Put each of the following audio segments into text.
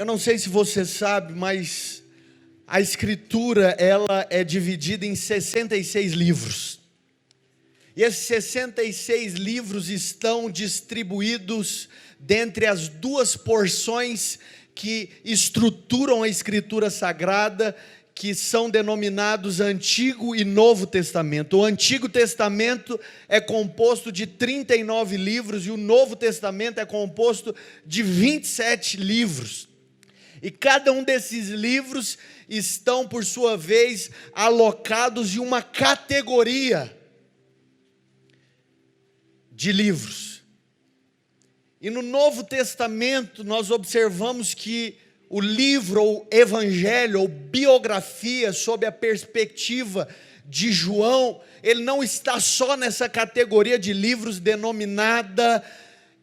Eu não sei se você sabe, mas a Escritura, ela é dividida em 66 livros. E esses 66 livros estão distribuídos dentre as duas porções que estruturam a Escritura Sagrada, que são denominados Antigo e Novo Testamento. O Antigo Testamento é composto de 39 livros e o Novo Testamento é composto de 27 livros. E cada um desses livros estão, por sua vez, alocados em uma categoria de livros. E no Novo Testamento nós observamos que o livro ou evangelho ou biografia sob a perspectiva de João, ele não está só nessa categoria de livros denominada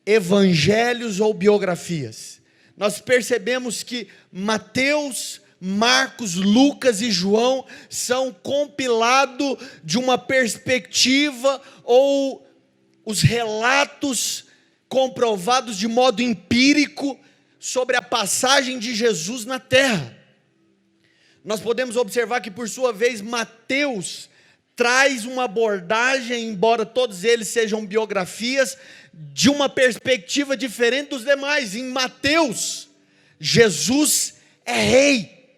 evangelhos ou biografias. Nós percebemos que Mateus, Marcos, Lucas e João são compilados de uma perspectiva ou os relatos comprovados de modo empírico sobre a passagem de Jesus na terra. Nós podemos observar que, por sua vez, Mateus traz uma abordagem, embora todos eles sejam biografias, de uma perspectiva diferente dos demais. Em Mateus, Jesus é rei.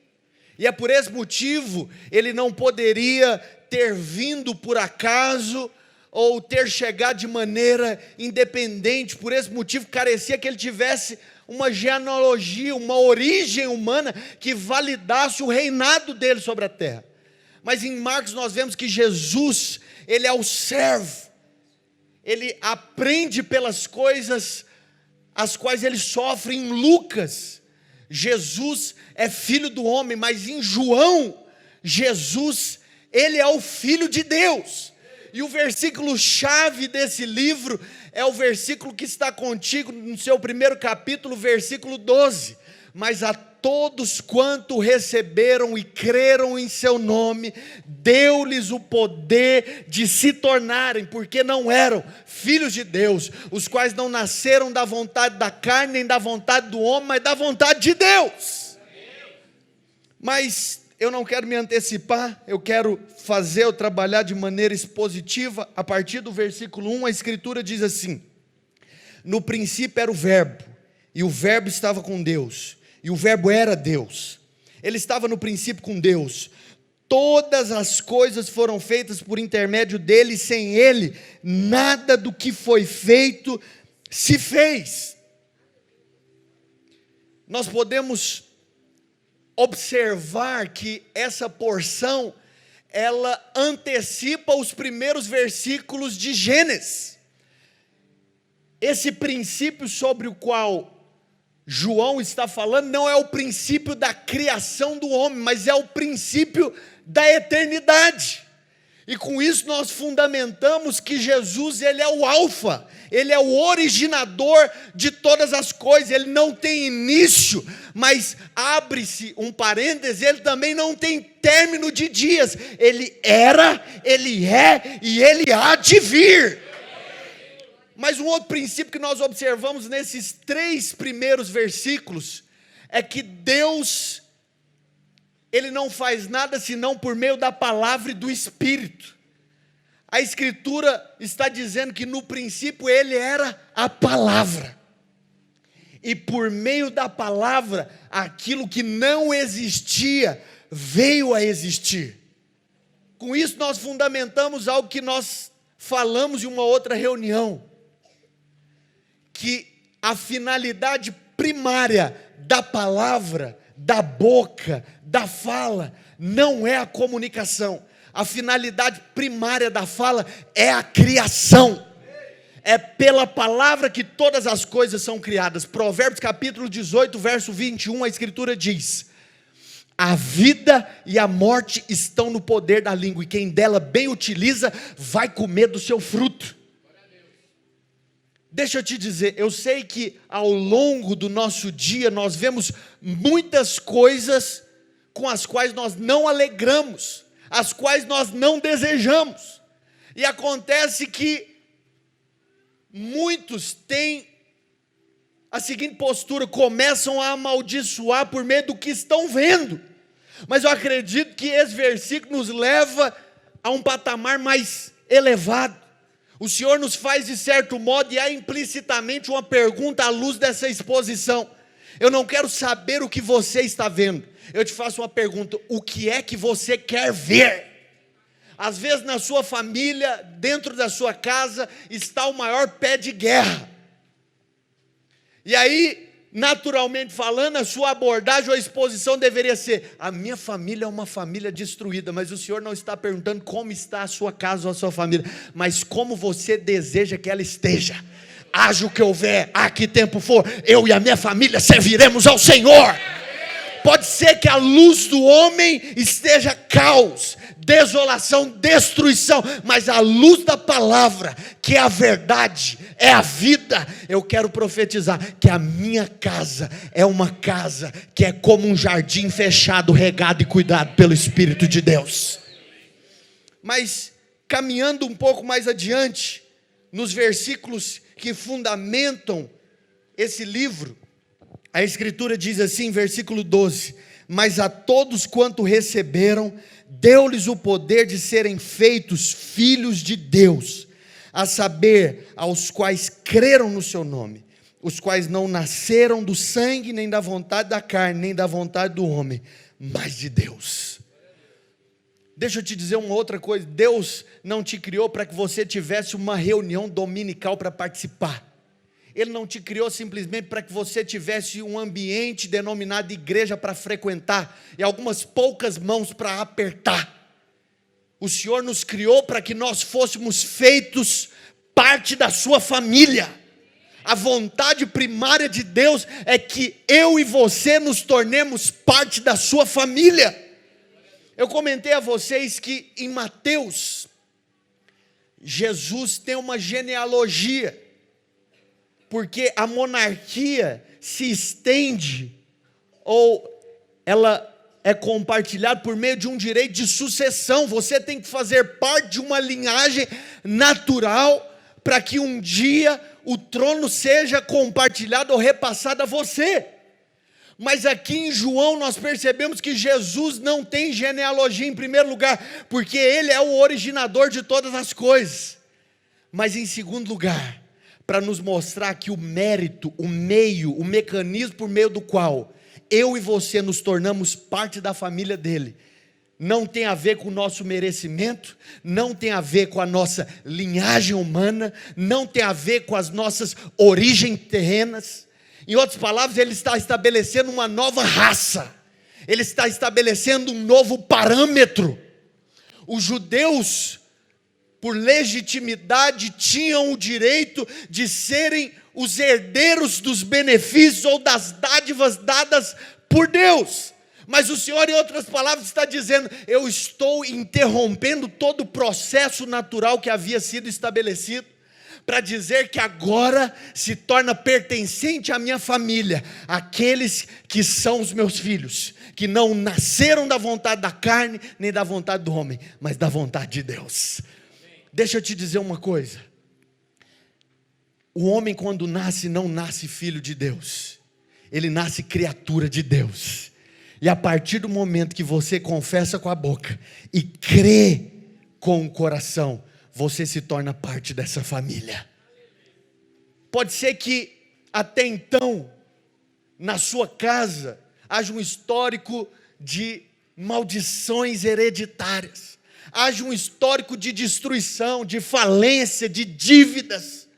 E é por esse motivo, ele não poderia ter vindo por acaso, ou ter chegado de maneira independente. Por esse motivo, carecia que ele tivesse uma genealogia, uma origem humana que validasse o reinado dele sobre a terra. Mas em Marcos nós vemos que Jesus, ele é o servo, ele aprende pelas coisas as quais ele sofre. Em Lucas, Jesus é filho do homem, mas em João, Jesus, ele é o Filho de Deus. E o versículo chave desse livro é o versículo que está contigo no seu primeiro capítulo, versículo 12. Mas a todos quanto receberam e creram em seu nome, deu-lhes o poder de se tornarem, porque não eram filhos de Deus, os quais não nasceram da vontade da carne, nem da vontade do homem, mas da vontade de Deus. Mas eu não quero me antecipar, eu quero fazer, eu trabalhar de maneira expositiva. A partir do versículo 1, a Escritura diz assim: no princípio era o verbo, e o verbo estava com Deus, e o verbo era Deus. Ele estava no princípio com Deus. Todas as coisas foram feitas por intermédio dele, e sem ele, nada do que foi feito se fez. Nós podemos observar que essa porção, ela antecipa os primeiros versículos de Gênesis. Esse princípio sobre o qual João está falando não é o princípio da criação do homem, mas é o princípio da eternidade. E com isso nós fundamentamos que Jesus, ele é o alfa, ele é o originador de todas as coisas. Ele não tem início, mas abre-se um parêntese, ele também não tem término de dias. Ele era, ele é e ele há de vir. Mas um outro princípio que nós observamos nesses 3 primeiros versículos é que Deus, ele não faz nada senão por meio da palavra e do Espírito. A Escritura está dizendo que no princípio ele era a palavra. E por meio da palavra, aquilo que não existia, veio a existir. Com isso nós fundamentamos algo que nós falamos em uma outra reunião, que a finalidade primária da palavra, da boca, da fala, não é a comunicação. A finalidade primária da fala é a criação. É pela palavra que todas as coisas são criadas. Provérbios capítulo 18, verso 21, a Escritura diz: a vida e a morte estão no poder da língua, e quem dela bem utiliza, vai comer do seu fruto. Deixa eu te dizer, eu sei que ao longo do nosso dia nós vemos muitas coisas com as quais nós não alegramos, as quais nós não desejamos. E acontece que muitos têm a seguinte postura: começam a amaldiçoar por meio do que estão vendo. Mas eu acredito que esse versículo nos leva a um patamar mais elevado. O Senhor nos faz de certo modo, e há implicitamente uma pergunta à luz dessa exposição. Eu não quero saber o que você está vendo, eu te faço uma pergunta: o que é que você quer ver? Às vezes na sua família, dentro da sua casa, está o maior pé de guerra. E aí, naturalmente falando, a sua abordagem ou a exposição deveria ser: a minha família é uma família destruída. Mas o Senhor não está perguntando como está a sua casa ou a sua família, mas como você deseja que ela esteja. Haja o que houver, a que tempo for, eu e a minha família serviremos ao Senhor. Pode ser que a luz do homem esteja caos, desolação, destruição, mas a luz da palavra, que é a verdade, é a vida, eu quero profetizar que a minha casa é uma casa que é como um jardim fechado, regado e cuidado pelo Espírito de Deus. Mas caminhando um pouco mais adiante, nos versículos que fundamentam esse livro, a Escritura diz assim, versículo 12: mas a todos quanto receberam, deu-lhes o poder de serem feitos filhos de Deus, a saber, aos quais creram no seu nome, os quais não nasceram do sangue, nem da vontade da carne, nem da vontade do homem, mas de Deus. Deixa eu te dizer uma outra coisa: Deus não te criou para que você tivesse uma reunião dominical para participar. Ele não te criou simplesmente para que você tivesse um ambiente denominado igreja para frequentar, e algumas poucas mãos para apertar. O Senhor nos criou para que nós fôssemos feitos parte da sua família. A vontade primária de Deus é que eu e você nos tornemos parte da sua família. Eu comentei a vocês que em Mateus, Jesus tem uma genealogia, porque a monarquia se estende, ou ela é compartilhada por meio de um direito de sucessão. Você tem que fazer parte de uma linhagem natural, para que um dia o trono seja compartilhado ou repassado a você. Mas aqui em João nós percebemos que Jesus não tem genealogia em primeiro lugar, porque Ele é o originador de todas as coisas. Mas em segundo lugar, para nos mostrar que o mérito, o meio, o mecanismo por meio do qual eu e você nos tornamos parte da família dele, não tem a ver com o nosso merecimento, não tem a ver com a nossa linhagem humana, não tem a ver com as nossas origens terrenas. Em outras palavras, ele está estabelecendo uma nova raça, ele está estabelecendo um novo parâmetro. Os judeus, por legitimidade, tinham o direito de serem os herdeiros dos benefícios ou das dádivas dadas por Deus. Mas o Senhor, em outras palavras, está dizendo: eu estou interrompendo todo o processo natural que havia sido estabelecido, para dizer que agora se torna pertencente à minha família aqueles que são os meus filhos, que não nasceram da vontade da carne, nem da vontade do homem, mas da vontade de Deus. Deixa eu te dizer uma coisa: o homem, quando nasce, não nasce filho de Deus, ele nasce criatura de Deus. E a partir do momento que você confessa com a boca e crê com o coração, você se torna parte dessa família. Pode ser que até então, na sua casa, haja um histórico de maldições hereditárias, haja um histórico de destruição, de falência, de dívidas.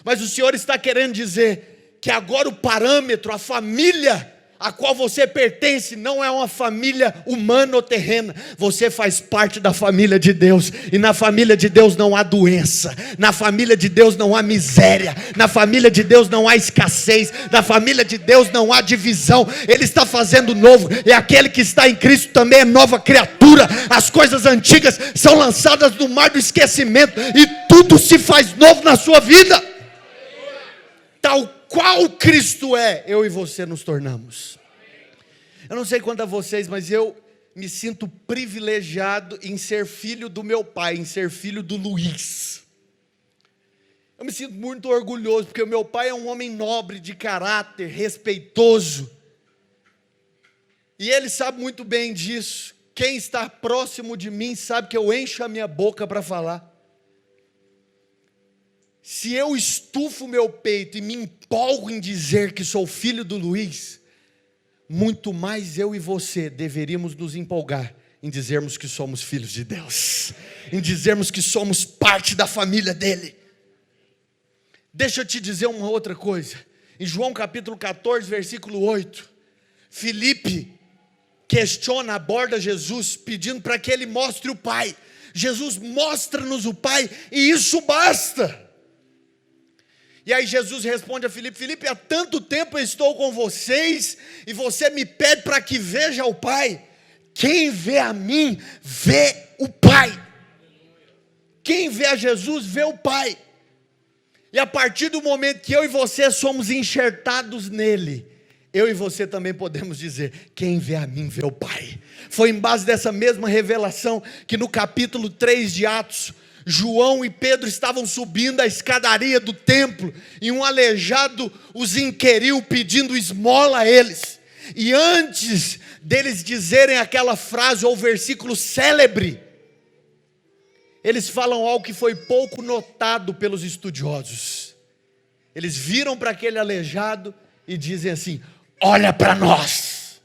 Mas o Senhor está querendo dizer que agora o parâmetro, a família a qual você pertence, não é uma família humana ou terrena. Você faz parte da família de Deus, e na família de Deus não há doença, na família de Deus não há miséria, na família de Deus não há escassez, na família de Deus não há divisão. Ele está fazendo novo, e aquele que está em Cristo também é nova criatura. As coisas antigas são lançadas no mar do esquecimento, e tudo se faz novo na sua vida. Tal qual Cristo é, eu e você nos tornamos. Eu não sei quanto a vocês, mas eu me sinto privilegiado em ser filho do meu pai, em ser filho do Luiz. Eu me sinto muito orgulhoso, porque o meu pai é um homem nobre, de caráter, respeitoso. E ele sabe muito bem disso. Quem está próximo de mim sabe que eu encho a minha boca para falar. Se eu estufo o meu peito e me empolgo em dizer que sou filho do Luiz, muito mais eu e você deveríamos nos empolgar em dizermos que somos filhos de Deus, em dizermos que somos parte da família dele. Deixa eu te dizer uma outra coisa. Em João capítulo 14, versículo 8, Filipe questiona, aborda Jesus, pedindo para que ele mostre o Pai. Jesus, mostra-nos o Pai, e isso basta. E aí Jesus responde a Filipe: Filipe, há tanto tempo eu estou com vocês, e você me pede para que veja o Pai. Quem vê a mim, vê o Pai. Quem vê a Jesus, vê o Pai. E a partir do momento que eu e você somos enxertados nele, eu e você também podemos dizer: quem vê a mim, vê o Pai. Foi em base dessa mesma revelação que no capítulo 3 de Atos, João e Pedro estavam subindo a escadaria do templo, e um aleijado os inquiriu pedindo esmola a eles. E antes deles dizerem aquela frase ou versículo célebre, eles falam algo que foi pouco notado pelos estudiosos. Eles viram para aquele aleijado e dizem assim: olha para nós,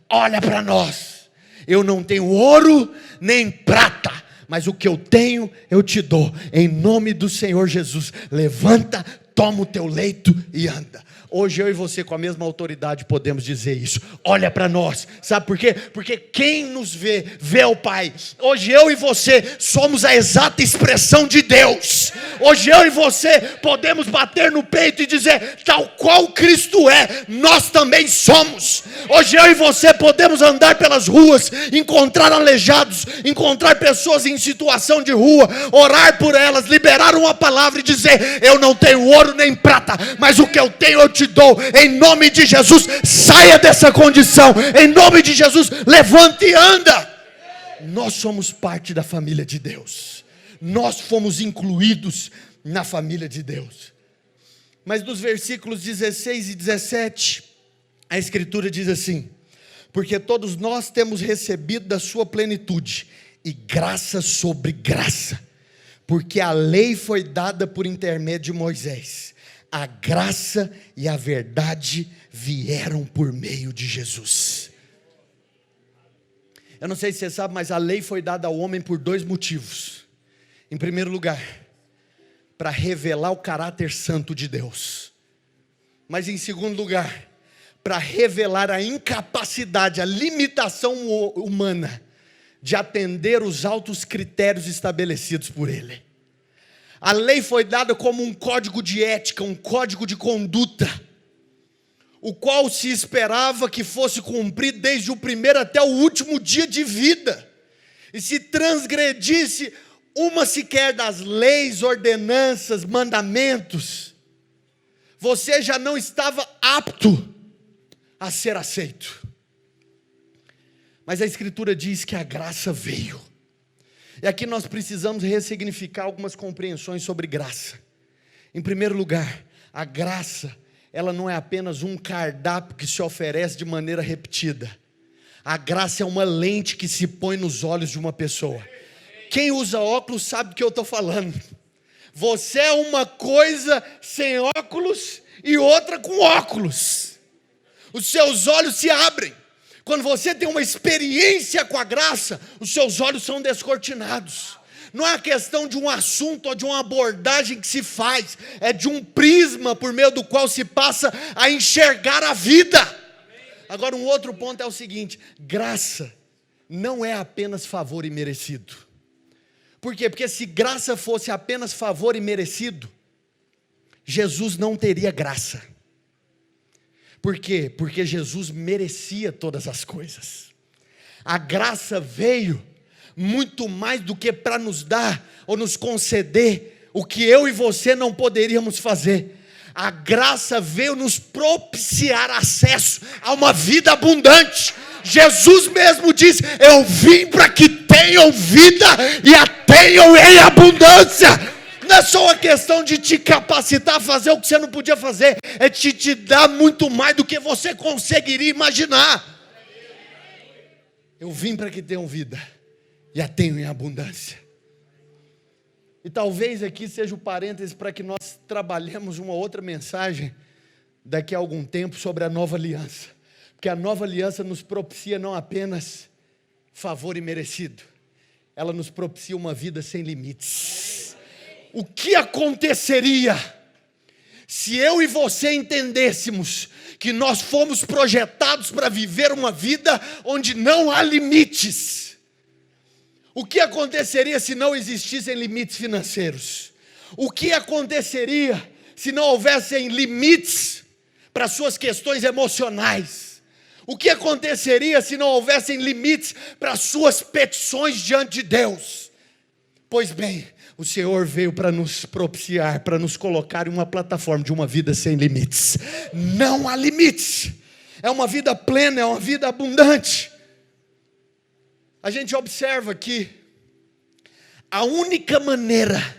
olha para nós. Eu não tenho ouro nem prata, mas o que eu tenho eu te dou. Em nome do Senhor Jesus, levanta, toma o teu leito e anda. Hoje eu e você, com a mesma autoridade, podemos dizer isso. Olha para nós, sabe por quê? Porque quem nos vê, vê o Pai. Hoje eu e você somos a exata expressão de Deus. Hoje eu e você podemos bater no peito e dizer: tal qual Cristo é, nós também somos. Hoje eu e você podemos andar pelas ruas, encontrar aleijados, encontrar pessoas em situação de rua, orar por elas, liberar uma palavra e dizer: eu não tenho ouro nem prata, mas o que eu tenho eu te dou. Em nome de Jesus, saia dessa condição. Em nome de Jesus, levante e anda. Nós somos parte da família de Deus. Nós fomos incluídos na família de Deus. Mas nos versículos 16 e 17, a Escritura diz assim: porque todos nós temos recebido da sua plenitude, e graça sobre graça, porque a lei foi dada por intermédio de Moisés, a graça e a verdade vieram por meio de Jesus. Eu não sei se você sabe, mas a lei foi dada ao homem por dois motivos. Em primeiro lugar, para revelar o caráter santo de Deus. Mas em segundo lugar, para revelar a incapacidade, a limitação humana de atender os altos critérios estabelecidos por Ele. A lei foi dada como um código de ética, um código de conduta, o qual se esperava que fosse cumprido desde o primeiro até o último dia de vida. E se transgredisse uma sequer das leis, ordenanças, mandamentos, você já não estava apto a ser aceito. Mas a Escritura diz que a graça veio. E aqui nós precisamos ressignificar algumas compreensões sobre graça. Em primeiro lugar, a graça, ela não é apenas um cardápio que se oferece de maneira repetida. A graça é uma lente que se põe nos olhos de uma pessoa. Quem usa óculos sabe do que eu estou falando. Você é uma coisa sem óculos e outra com óculos. Os seus olhos se abrem. Quando você tem uma experiência com a graça, os seus olhos são descortinados. Não é a questão de um assunto ou de uma abordagem que se faz, é de um prisma por meio do qual se passa a enxergar a vida. Agora, um outro ponto é o seguinte: graça não é apenas favor imerecido. Por quê? Porque se graça fosse apenas favor imerecido, Jesus não teria graça. Por quê? Porque Jesus merecia todas as coisas. A graça veio muito mais do que para nos dar ou nos conceder o que eu e você não poderíamos fazer. A graça veio nos propiciar acesso a uma vida abundante. Jesus mesmo disse: eu vim para que tenham vida e a tenham em abundância. Não é só uma questão de te capacitar a fazer o que você não podia fazer, é te dar muito mais do que você conseguiria imaginar. Eu vim para que tenham vida e a tenham em abundância. E talvez aqui seja o parêntese para que nós trabalhemos uma outra mensagem daqui a algum tempo sobre a nova aliança. Porque a nova aliança nos propicia não apenas favor imerecido, ela nos propicia uma vida sem limites. O que aconteceria se eu e você entendêssemos que nós fomos projetados para viver uma vida onde não há limites? O que aconteceria se não existissem limites financeiros? O que aconteceria se não houvessem limites para suas questões emocionais? O que aconteceria se não houvessem limites para suas petições diante de Deus? Pois bem, o Senhor veio para nos propiciar, para nos colocar em uma plataforma de uma vida sem limites. Não há limites. É uma vida plena, é uma vida abundante. A gente observa que a única maneira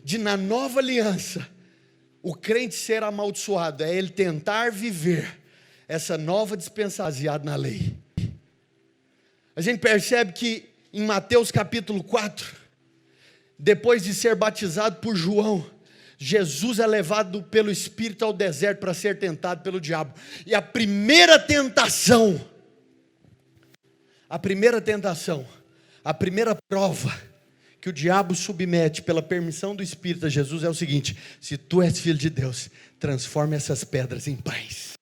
de, na nova aliança, o crente ser amaldiçoado é ele tentar viver essa nova dispensação baseada na lei. A gente percebe que em Mateus capítulo 4, depois de ser batizado por João, Jesus é levado pelo Espírito ao deserto para ser tentado pelo diabo. E a primeira tentação, a primeira prova que o diabo submete pela permissão do Espírito a Jesus é o seguinte: se tu és filho de Deus, transforma essas pedras em pães.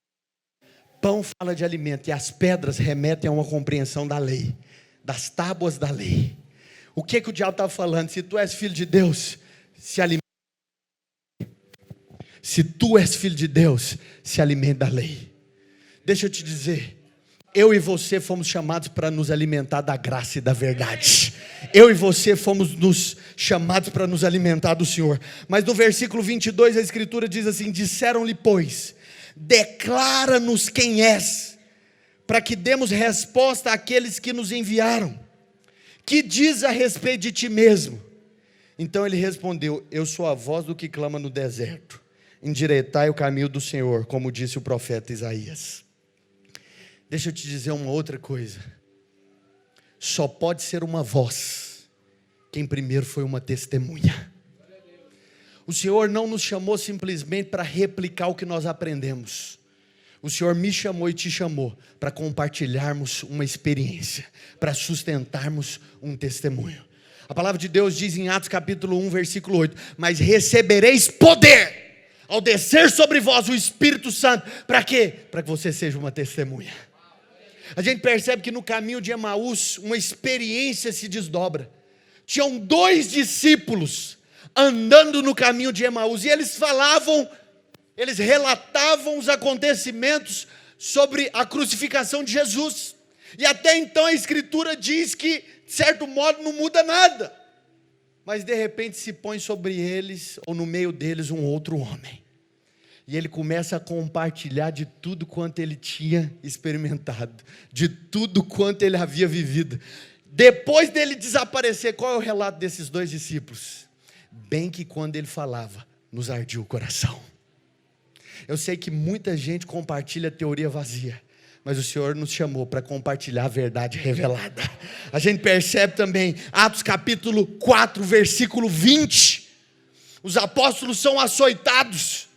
Pão fala de alimento e as pedras remetem a uma compreensão da lei, das tábuas da lei. O que o diabo estava falando? Se tu és filho de Deus, se alimente. Se tu és filho de Deus, se alimente da lei. Deixa eu te dizer, eu e você fomos chamados para nos alimentar da graça e da verdade. Eu e você fomos chamados para nos alimentar do Senhor. Mas no versículo 22 a Escritura diz assim: disseram-lhe, pois, declara-nos quem és, para que demos resposta àqueles que nos enviaram. Que diz a respeito de ti mesmo? Então ele respondeu: eu sou a voz do que clama no deserto, endireitai o caminho do Senhor, como disse o profeta Isaías. Deixa eu te dizer uma outra coisa: só pode ser uma voz quem primeiro foi uma testemunha. O Senhor não nos chamou simplesmente para replicar o que nós aprendemos. O Senhor me chamou e te chamou para compartilharmos uma experiência, para sustentarmos um testemunho. A palavra de Deus diz em Atos capítulo 1, versículo 8: mas recebereis poder ao descer sobre vós o Espírito Santo. Para quê? Para que você seja uma testemunha. A gente percebe que no caminho de Emaús uma experiência se desdobra. Tinham 2 discípulos andando no caminho de Emaús e eles relatavam os acontecimentos sobre a crucificação de Jesus. E até então a Escritura diz que, de certo modo, não muda nada. Mas de repente se põe sobre eles, ou no meio deles, um outro homem. E ele começa a compartilhar de tudo quanto ele tinha experimentado, de tudo quanto ele havia vivido. Depois dele desaparecer, qual é o relato desses 2 discípulos? Bem que quando ele falava, nos ardia o coração. Eu sei que muita gente compartilha teoria vazia, mas o Senhor nos chamou para compartilhar a verdade revelada. A gente percebe também, Atos capítulo 4, versículo 20, os apóstolos são açoitados.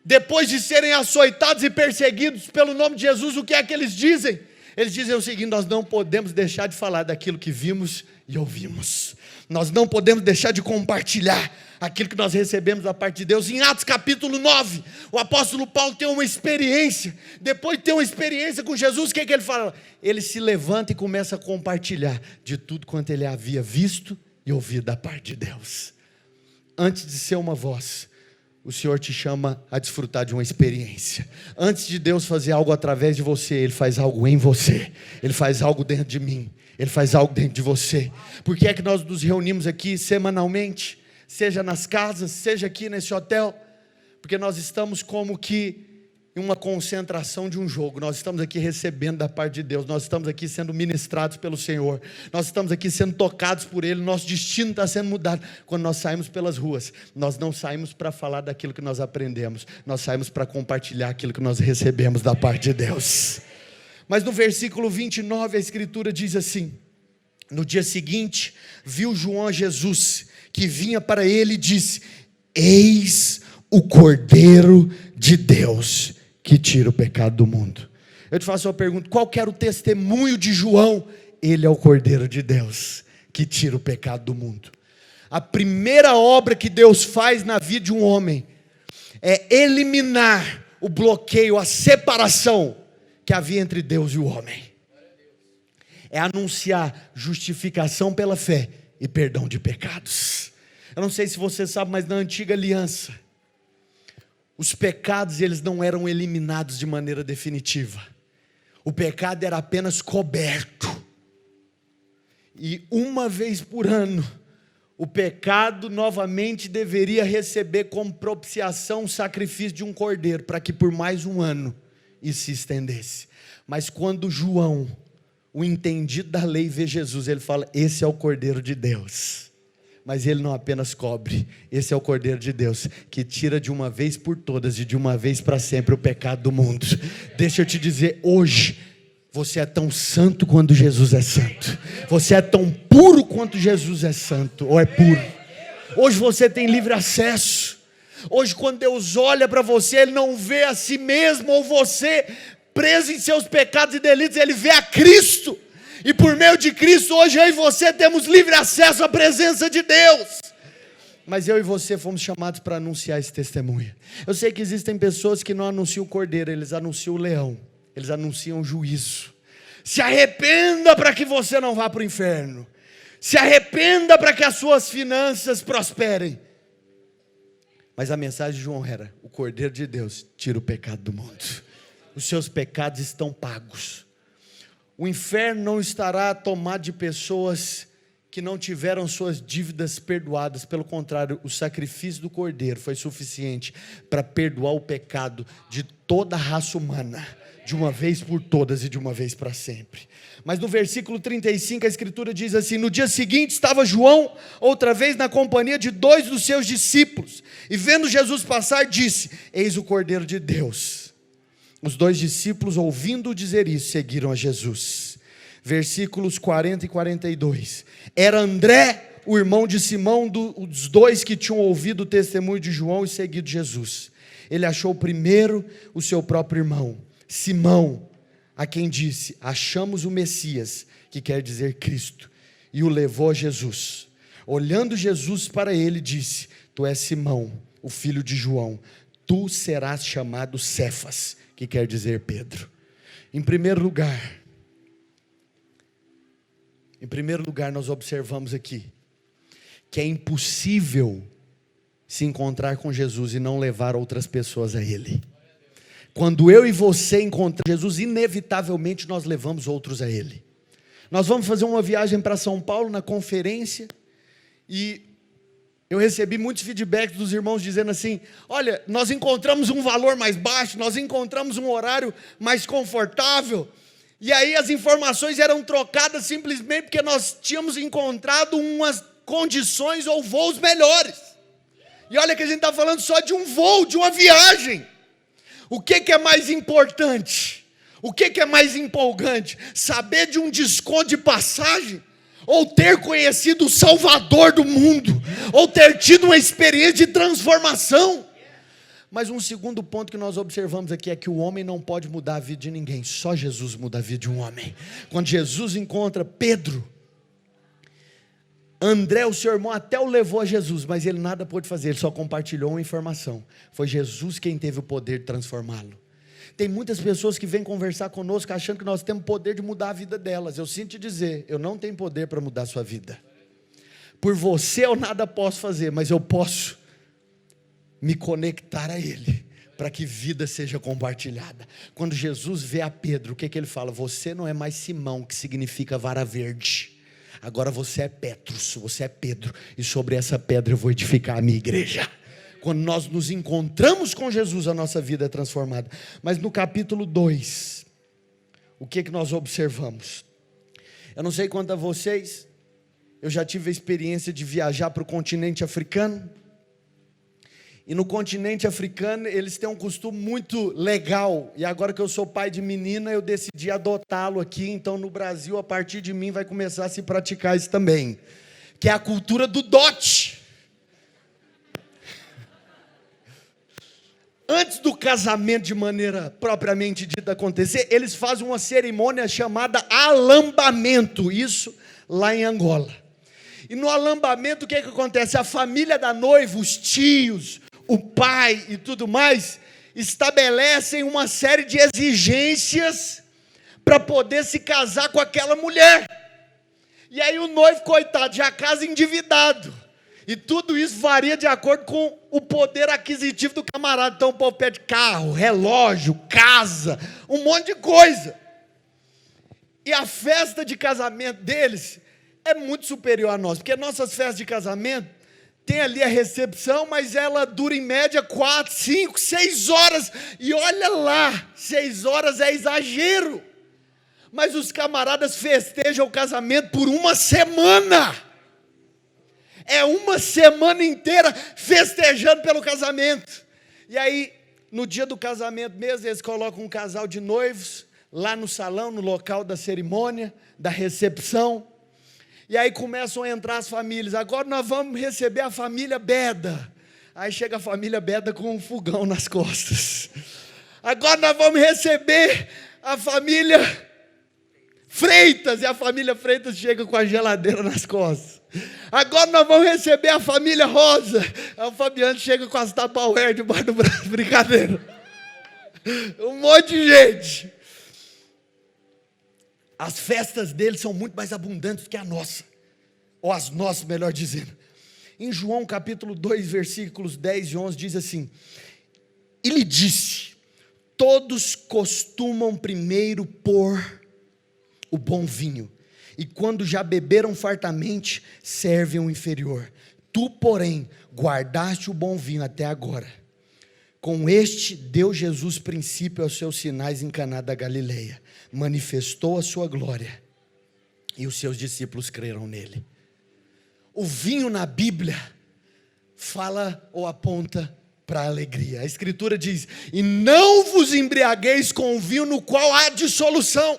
Depois de serem açoitados e perseguidos pelo nome de Jesus, o que é que eles dizem? Eles dizem o seguinte: nós não podemos deixar de falar daquilo que vimos e ouvimos. Nós não podemos deixar de compartilhar aquilo que nós recebemos da parte de Deus. Em Atos capítulo 9, o apóstolo Paulo tem uma experiência. Depois de ter uma experiência com Jesus, o que ele fala? Ele se levanta e começa a compartilhar de tudo quanto ele havia visto e ouvido da parte de Deus. Antes de ser uma voz, o Senhor te chama a desfrutar de uma experiência. Antes de Deus fazer algo através de você, Ele faz algo em você. Ele faz algo dentro de mim. Ele faz algo dentro de você. Por que é que nós nos reunimos aqui semanalmente? Seja nas casas, seja aqui nesse hotel. Porque nós estamos como que em uma concentração de um jogo. Nós estamos aqui recebendo da parte de Deus, nós estamos aqui sendo ministrados pelo Senhor, nós estamos aqui sendo tocados por Ele, nosso destino está sendo mudado. Quando nós saímos pelas ruas, nós não saímos para falar daquilo que nós aprendemos, nós saímos para compartilhar aquilo que nós recebemos da parte de Deus. Mas no versículo 29 a Escritura diz assim: no dia seguinte, viu João a Jesus, que vinha para ele e disse: eis o Cordeiro de Deus, que tira o pecado do mundo. Eu te faço uma pergunta: qual que era o testemunho de João? Ele é o Cordeiro de Deus, que tira o pecado do mundo. A primeira obra que Deus faz na vida de um homem é eliminar o bloqueio, a separação que havia entre Deus e o homem. É anunciar justificação pela fé e perdão de pecados. Eu não sei se você sabe, mas na antiga aliança, os pecados eles não eram eliminados de maneira definitiva. O pecado era apenas coberto. E uma vez por ano, o pecado novamente deveria receber como propiciação o sacrifício de um cordeiro, para que por mais um ano isso se estendesse. Mas quando João, o entendido da lei, vê Jesus, ele fala: esse é o Cordeiro de Deus. Mas ele não apenas cobre, esse é o Cordeiro de Deus, que tira de uma vez por todas e de uma vez para sempre o pecado do mundo. Deixa eu te dizer, hoje, você é tão santo quanto Jesus é santo. Você é tão puro quanto Jesus é santo, ou é puro. Hoje você tem livre acesso. Hoje quando Deus olha para você, Ele não vê a si mesmo ou você preso em seus pecados e delitos, Ele vê a Cristo. E por meio de Cristo, hoje eu e você temos livre acesso à presença de Deus. Mas eu e você fomos chamados para anunciar esse testemunho. Eu sei que existem pessoas que não anunciam o cordeiro, eles anunciam o leão, eles anunciam o juízo. Se arrependa para que você não vá para o inferno. Se arrependa para que as suas finanças prosperem. Mas a mensagem de João era: o Cordeiro de Deus tira o pecado do mundo. Os seus pecados estão pagos. O inferno não estará tomado de pessoas que não tiveram suas dívidas perdoadas. Pelo contrário, o sacrifício do Cordeiro foi suficiente para perdoar o pecado de toda a raça humana, de uma vez por todas e de uma vez para sempre. Mas no versículo 35 a Escritura diz assim: no dia seguinte estava João outra vez na companhia de 2 dos seus discípulos, e vendo Jesus passar disse: eis o Cordeiro de Deus. Os 2 discípulos, ouvindo dizer isso, seguiram a Jesus. Versículos 40 e 42. Era André, o irmão de Simão, dos 2 que tinham ouvido o testemunho de João e seguido Jesus. Ele achou primeiro o seu próprio irmão, Simão, a quem disse: achamos o Messias, que quer dizer Cristo, e o levou a Jesus. Olhando Jesus para ele, disse: tu és Simão, o filho de João, tu serás chamado Cefas, que quer dizer Pedro. Em primeiro lugar, nós observamos aqui que é impossível se encontrar com Jesus e não levar outras pessoas a Ele. Quando eu e você encontramos Jesus, inevitavelmente nós levamos outros a Ele. Nós vamos fazer uma viagem para São Paulo na conferência, e eu recebi muitos feedbacks dos irmãos dizendo assim: olha, nós encontramos um valor mais baixo, nós encontramos um horário mais confortável, e aí as informações eram trocadas simplesmente porque nós tínhamos encontrado umas condições ou voos melhores. E olha que a gente está falando só de um voo, de uma viagem. O que é mais importante? O que é mais empolgante? Saber de um desconto de passagem? Ou ter conhecido o Salvador do mundo? Ou ter tido uma experiência de transformação? Mas um segundo ponto que nós observamos aqui é que o homem não pode mudar a vida de ninguém. Só Jesus muda a vida de um homem. Quando Jesus encontra Pedro, André, o seu irmão, até o levou a Jesus, mas ele nada pôde fazer, ele só compartilhou uma informação. Foi Jesus quem teve o poder de transformá-lo. Tem muitas pessoas que vêm conversar conosco achando que nós temos poder de mudar a vida delas. Eu sinto te dizer, eu não tenho poder para mudar a sua vida. Por você eu nada posso fazer, mas eu posso me conectar a Ele, para que vida seja compartilhada. Quando Jesus vê a Pedro, o que ele fala? Você não é mais Simão, que significa vara verde. Agora você é Petrus, você é Pedro, e sobre essa pedra eu vou edificar a minha igreja. Quando nós nos encontramos com Jesus, a nossa vida é transformada. Mas no capítulo 2, o que nós observamos? Eu não sei quanto a vocês, eu já tive a experiência de viajar para o continente africano. E no continente africano, eles têm um costume muito legal. E agora que eu sou pai de menina, eu decidi adotá-lo aqui. Então, no Brasil, a partir de mim, vai começar a se praticar isso também. Que é a cultura do dote. Antes do casamento, de maneira propriamente dita acontecer, eles fazem uma cerimônia chamada alambamento. Isso lá em Angola. E no alambamento, o que acontece? A família da noiva, os tios, o pai e tudo mais, estabelecem uma série de exigências para poder se casar com aquela mulher. E aí o noivo, coitado, já casa endividado. E tudo isso varia de acordo com o poder aquisitivo do camarada. Então o povo pede carro, relógio, casa, um monte de coisa. E a festa de casamento deles é muito superior a nós, porque nossas festas de casamento tem ali a recepção, mas ela dura em média 4, 5, 6 horas. E olha lá, 6 horas é exagero. Mas os camaradas festejam o casamento por uma semana. É uma semana inteira festejando pelo casamento. E aí, no dia do casamento mesmo, eles colocam um casal de noivos lá no salão, no local da cerimônia, da recepção. E aí começam a entrar as famílias. Agora nós vamos receber a família Beda. Aí chega a família Beda com um fogão nas costas. Agora nós vamos receber a família Freitas. E a família Freitas chega com a geladeira nas costas. Agora nós vamos receber a família Rosa. Aí o Fabiano chega com as Tupperware debaixo do braço. Brincadeira. Um monte de gente. As festas deles são muito mais abundantes que a nossa. Ou as nossas, melhor dizendo. Em João capítulo 2, versículos 10 e 11, diz assim: E lhe disse: todos costumam primeiro pôr o bom vinho, e quando já beberam fartamente, servem o inferior. Tu, porém, guardaste o bom vinho até agora. Com este deu Jesus princípio aos seus sinais em Caná da Galileia. Manifestou a sua glória, e os seus discípulos creram nele. O vinho na Bíblia fala ou aponta para a alegria. A Escritura diz: e não vos embriagueis com o vinho no qual há dissolução,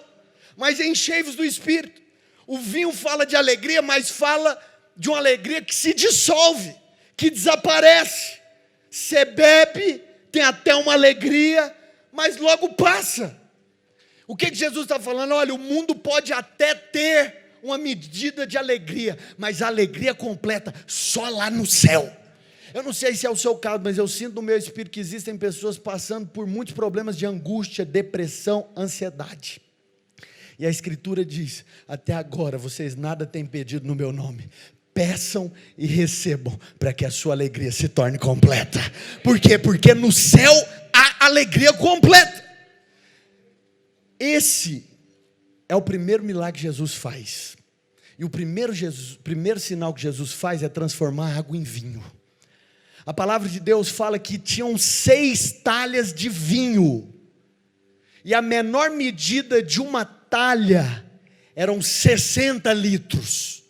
mas enchei-vos do Espírito. O vinho fala de alegria, mas fala de uma alegria que se dissolve, que desaparece. Você bebe, tem até uma alegria, mas logo passa. O que Jesus está falando? Olha, o mundo pode até ter uma medida de alegria, mas a alegria completa só lá no céu. Eu não sei se é o seu caso, mas eu sinto no meu espírito que existem pessoas passando por muitos problemas de angústia, depressão, ansiedade. E a Escritura diz: até agora vocês nada têm pedido no meu nome. Peçam e recebam, para que a sua alegria se torne completa. Por quê? Porque no céu há alegria completa. Esse é o primeiro milagre que Jesus faz. E o primeiro sinal que Jesus faz é transformar água em vinho. A palavra de Deus fala que tinham 6 talhas de vinho. E a menor medida de uma talha eram 60 litros.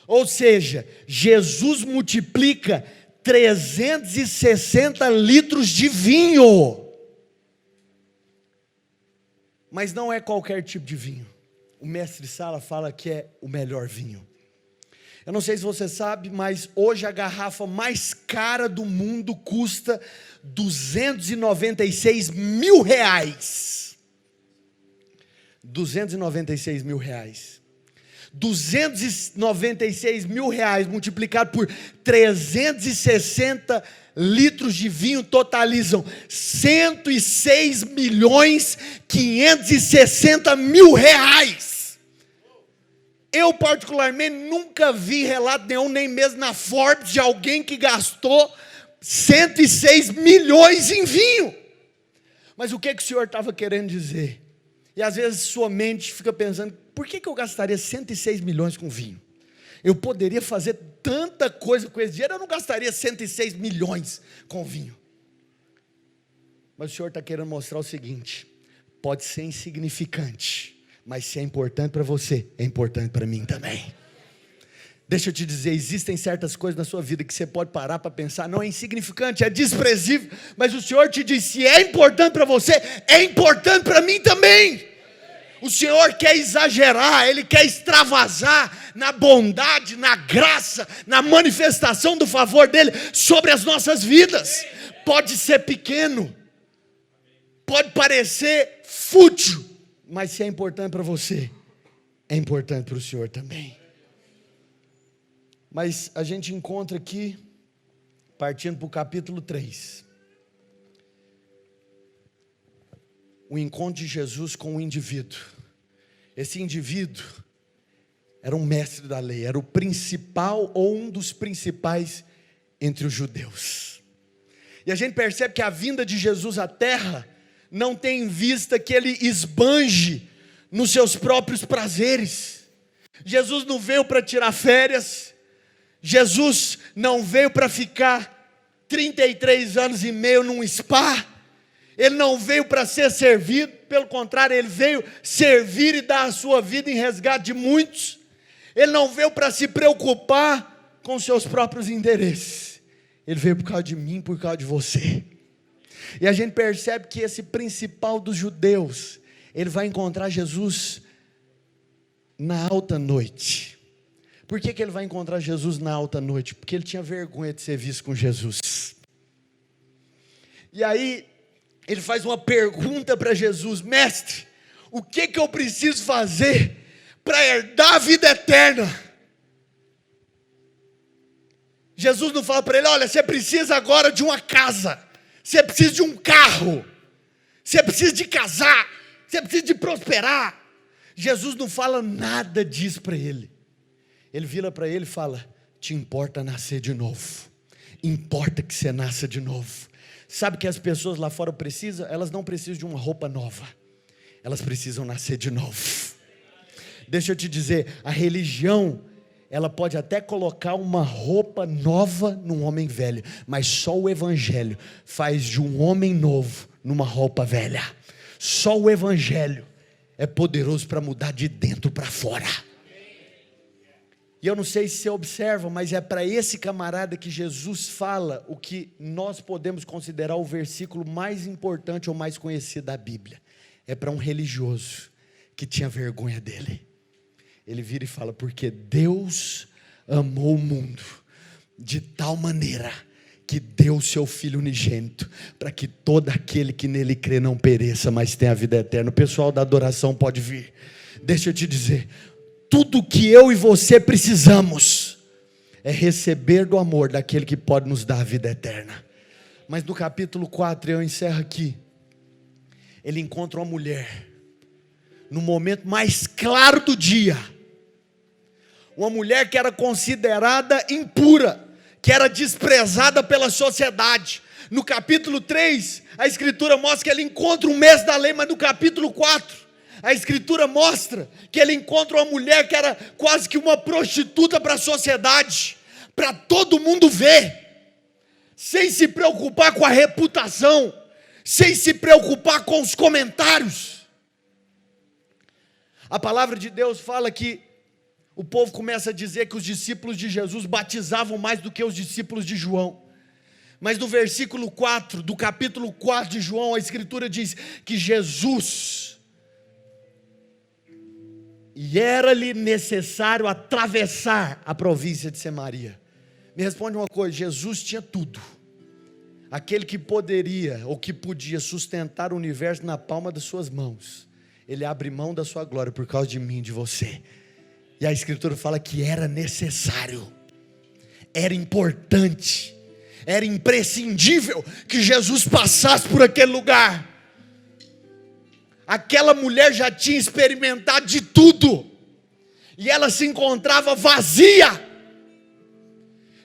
Ou seja, Jesus multiplica 360 litros de vinho. Mas não é qualquer tipo de vinho. O mestre Sala fala que é o melhor vinho. Eu não sei se você sabe, mas hoje a garrafa mais cara do mundo custa R$296 mil. 296 mil reais. 296 mil reais multiplicado por 360 litros de vinho totalizam 106 milhões 560 mil reais. Eu particularmente nunca vi relato nenhum, nem mesmo na Forbes, de alguém que gastou 106 milhões em vinho. Mas o que o senhor estava querendo dizer? E às vezes sua mente fica pensando: por que eu gastaria 106 milhões com vinho? Eu poderia fazer tanta coisa com esse dinheiro, eu não gastaria 106 milhões com vinho. Mas o Senhor está querendo mostrar o seguinte: pode ser insignificante, mas se é importante para você, é importante para mim também. Deixa eu te dizer, existem certas coisas na sua vida que você pode parar para pensar, não é insignificante, é desprezível, mas o Senhor te diz, se é importante para você, é importante para mim também. O Senhor quer exagerar, Ele quer extravasar na bondade, na graça, na manifestação do favor dEle sobre as nossas vidas. Pode ser pequeno, pode parecer fútil, mas se é importante para você, é importante para o Senhor também. Mas a gente encontra aqui, partindo para o capítulo 3, o encontro de Jesus com um indivíduo. Esse indivíduo era um mestre da lei, era o principal ou um dos principais entre os judeus. E a gente percebe que a vinda de Jesus à terra não tem em vista que ele esbanje nos seus próprios prazeres. Jesus não veio para tirar férias, Jesus não veio para ficar 33 anos e meio num spa, Ele não veio para ser servido, pelo contrário, Ele veio servir e dar a sua vida em resgate de muitos. Ele não veio para se preocupar com seus próprios interesses, Ele veio por causa de mim, por causa de você. E a gente percebe que esse principal dos judeus, ele vai encontrar Jesus na alta noite. Por que ele vai encontrar Jesus na alta noite? Porque ele tinha vergonha de ser visto com Jesus. E aí, ele faz uma pergunta para Jesus: mestre, o que eu preciso fazer para herdar a vida eterna? Jesus não fala para ele: olha, você precisa agora de uma casa, você precisa de um carro, você precisa de casar, você precisa de prosperar. Jesus não fala nada disso para ele. Ele vira para ele e fala: te importa nascer de novo, importa que você nasça de novo. Sabe que as pessoas lá fora precisam? Elas não precisam de uma roupa nova, elas precisam nascer de novo. Deixa eu te dizer, a religião, ela pode até colocar uma roupa nova num homem velho, mas só o evangelho faz de um homem novo numa roupa velha. Só o evangelho é poderoso para mudar de dentro para fora. E eu não sei se você observa, mas é para esse camarada que Jesus fala o que nós podemos considerar o versículo mais importante ou mais conhecido da Bíblia. É para um religioso que tinha vergonha dele. Ele vira e fala: porque Deus amou o mundo de tal maneira que deu o seu Filho unigênito, para que todo aquele que nele crê não pereça, mas tenha a vida eterna. O pessoal da adoração pode vir. Deixa eu te dizer, tudo que eu e você precisamos é receber do amor daquele que pode nos dar a vida eterna. Mas no capítulo 4, eu encerro aqui, ele encontra uma mulher, no momento mais claro do dia, uma mulher que era considerada impura, que era desprezada pela sociedade. No capítulo 3, a escritura mostra que ele encontra um mestre da lei, mas no capítulo 4, a escritura mostra que ele encontra uma mulher que era quase que uma prostituta para a sociedade, para todo mundo ver, sem se preocupar com a reputação, sem se preocupar com os comentários. A palavra de Deus fala que o povo começa a dizer que os discípulos de Jesus batizavam mais do que os discípulos de João. Mas no versículo 4, do capítulo 4 de João, a escritura diz que Jesus, e era-lhe necessário atravessar a província de Samaria. Me responde uma coisa: Jesus tinha tudo. Aquele que poderia ou que podia sustentar o universo na palma das suas mãos, ele abre mão da sua glória por causa de mim e de você. E a escritura fala que era necessário, era importante, era imprescindível que Jesus passasse por aquele lugar. Aquela mulher já tinha experimentado de tudo, e ela se encontrava vazia.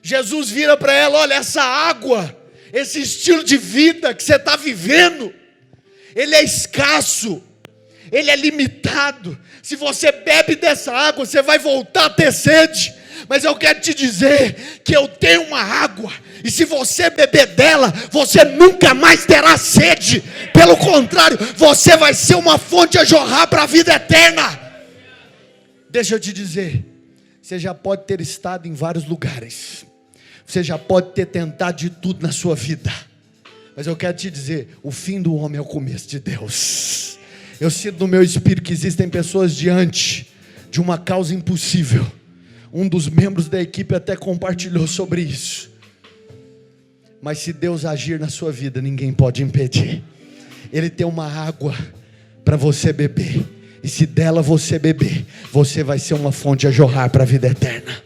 Jesus vira para ela: olha, essa água, esse estilo de vida que você está vivendo, ele é escasso, ele é limitado. Se você bebe dessa água, você vai voltar a ter sede, Mas eu quero te dizer que eu tenho uma água, e se você beber dela, você nunca mais terá sede. Pelo contrário, você vai ser uma fonte a jorrar para a vida eterna. Deixa eu te dizer, você já pode ter estado em vários lugares, você já pode ter tentado de tudo na sua vida, mas eu quero te dizer, o fim do homem é o começo de Deus. Eu sinto no meu espírito que existem pessoas diante de uma causa impossível. Um dos membros da equipe até compartilhou sobre isso. Mas se Deus agir na sua vida, ninguém pode impedir. Ele tem uma água para você beber, e se dela você beber, você vai ser uma fonte a jorrar para a vida eterna.